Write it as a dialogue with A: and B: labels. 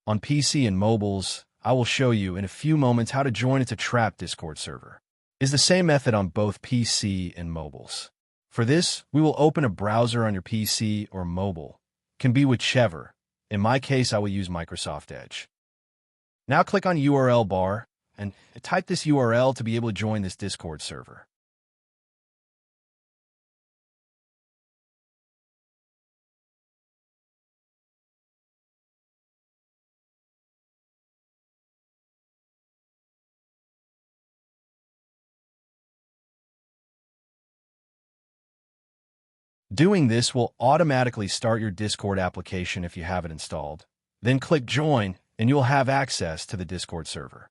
A: On PC and mobiles, I will show you in a few moments how to join a Trap Discord server. It's the same method on both PC and mobiles. For this, we will open a browser on your PC or mobile. Can be whichever. In my case, I will use Microsoft Edge. Now click on URL bar and type this URL to be able to join this Discord server. Doing this will automatically start your Discord application if you have it installed. Then click Join, and you'll have access to the Discord server.